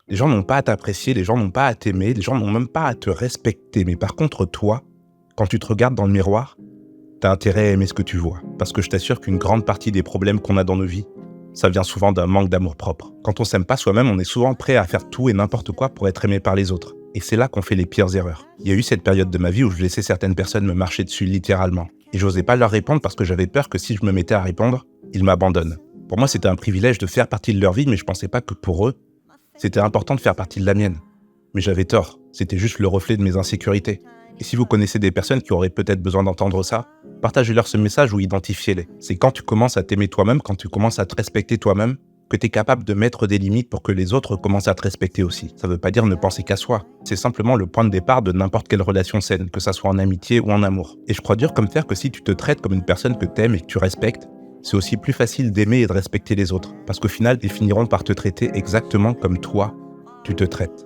Les gens n'ont pas à t'apprécier, les gens n'ont pas à t'aimer, les gens n'ont même pas à te respecter. Mais par contre, toi, quand tu te regardes dans le miroir, t'as intérêt à aimer ce que tu vois. Parce que je t'assure qu'une grande partie des problèmes qu'on a dans nos vies, ça vient souvent d'un manque d'amour-propre. Quand on s'aime pas soi-même, on est souvent prêt à faire tout et n'importe quoi pour être aimé par les autres. Et c'est là qu'on fait les pires erreurs. Il y a eu cette période de ma vie où je laissais certaines personnes me marcher dessus littéralement. Et j'osais pas leur répondre parce que j'avais peur que si je me mettais à répondre, ils m'abandonnent. Pour moi, c'était un privilège de faire partie de leur vie, mais je pensais pas que pour eux, c'était important de faire partie de la mienne. Mais j'avais tort, c'était juste le reflet de mes insécurités. Et si vous connaissez des personnes qui auraient peut-être besoin d'entendre ça, partagez-leur ce message ou identifiez-les. C'est quand tu commences à t'aimer toi-même, quand tu commences à te respecter toi-même, que tu es capable de mettre des limites pour que les autres commencent à te respecter aussi. Ça veut pas dire ne penser qu'à soi. C'est simplement le point de départ de n'importe quelle relation saine, que ça soit en amitié ou en amour. Et je crois dur comme fer que si tu te traites comme une personne que t'aimes et que tu respectes, c'est aussi plus facile d'aimer et de respecter les autres. Parce qu'au final, ils finiront par te traiter exactement comme toi, tu te traites.